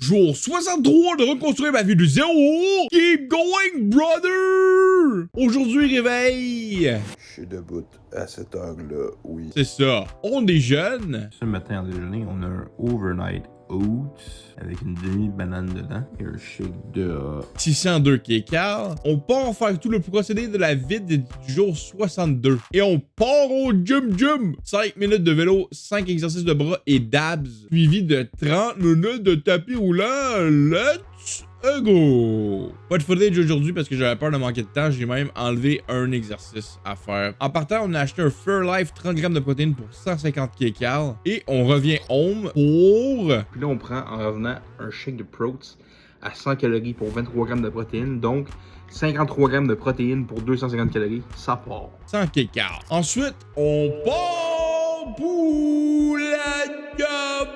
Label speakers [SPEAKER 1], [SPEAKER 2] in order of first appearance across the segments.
[SPEAKER 1] Jour 63 de reconstruire ma vie de zéro. Keep going, brother! Aujourd'hui, réveil.
[SPEAKER 2] Je suis debout à cette heure-là, oui.
[SPEAKER 1] C'est ça. On déjeune.
[SPEAKER 3] Ce matin en déjeuner, on a un overnight oats avec une demi-banane dedans et un shake de
[SPEAKER 1] 602 kcal. On part faire tout le procédé de la vide du jour 62. Et on part au gym. 5 minutes de vélo, 5 exercices de bras et d'abs, suivi de 30 minutes de tapis roulant. Let's go! Pas de footage aujourd'hui parce que j'avais peur de manquer de temps. J'ai même enlevé un exercice à faire. En partant, on a acheté un Fairlife 30 grammes de protéines pour 150 kcal. Et on revient home pour...
[SPEAKER 3] Puis là, on prend en revenant un shake de Protein à 100 calories pour 23 grammes de protéines. Donc, 53 grammes de protéines pour 250 calories. Ça part.
[SPEAKER 1] 100 kcal. Ensuite, on part pour la job.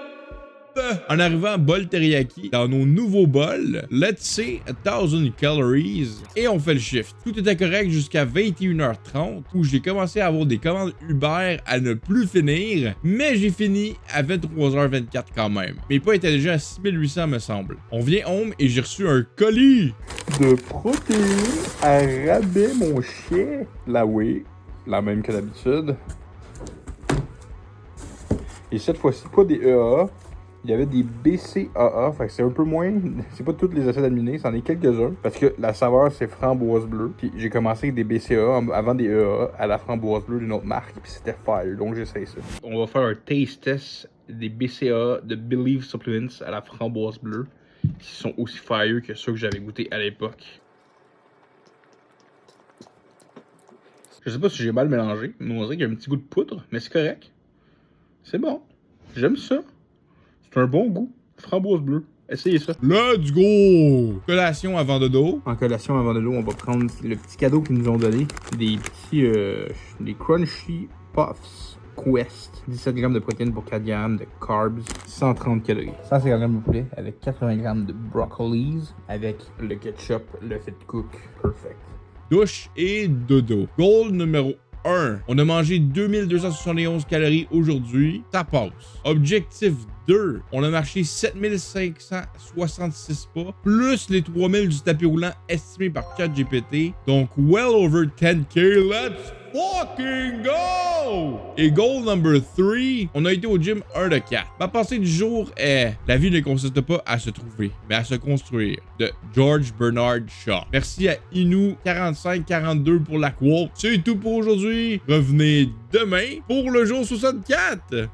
[SPEAKER 1] En arrivant, bol teriyaki dans nos nouveaux bols, let's say 1000 calories, et on fait le shift. Tout était correct jusqu'à 21h30 où j'ai commencé à avoir des commandes Uber à ne plus finir, mais j'ai fini à 23h24 quand même. Mes pas étaient déjà à 6800 me semble. On vient home et j'ai reçu un colis
[SPEAKER 3] De protéines à rabais, mon chien. Là, oui, la même que d'habitude. Et cette fois-ci, pas des EAA. Il y avait des BCAA, fait que c'est un peu moins, c'est pas tous les acides aminés, c'en est quelques-uns, parce que la saveur c'est framboise bleue, puis j'ai commencé avec des BCAA avant des EAA à la framboise bleue d'une autre marque, puis c'était fire, donc j'essaie ça. On va faire un taste test des BCAA de Believe Supplements à la framboise bleue, qui sont aussi fire que ceux que j'avais goûté à l'époque. Je sais pas si j'ai mal mélangé, mais on dirait qu'il y a un petit goût de poudre, mais c'est correct. C'est bon, j'aime ça. C'est un bon goût. Framboise bleue. Essayez ça.
[SPEAKER 1] Let's go! Collation avant dodo.
[SPEAKER 3] En collation avant de l'eau, on va prendre le petit cadeau qu'ils nous ont donné. Des petits... des Crunchy Puffs Quest. 17 grammes de protéines pour 4 grammes de carbs. 130 calories. 150 grammes de poulet avec 80 grammes de broccolis. Avec le ketchup, le Fit Cook. Perfect.
[SPEAKER 1] Douche et dodo. Goal numéro 1. On a mangé 2271 calories aujourd'hui. Ça passe. Objectif 2. On a marché 7566 pas, plus les 3000 du tapis roulant estimé par ChatGPT. Donc, well over 10K. Let's fucking go! Et goal number 3. On a été au gym 1 de 4. Ma pensée du jour est: la vie ne consiste pas à se trouver, mais à se construire. De George Bernard Shaw. Merci à Inu4542 pour la quote. C'est tout pour aujourd'hui. Revenez demain pour le jour 64.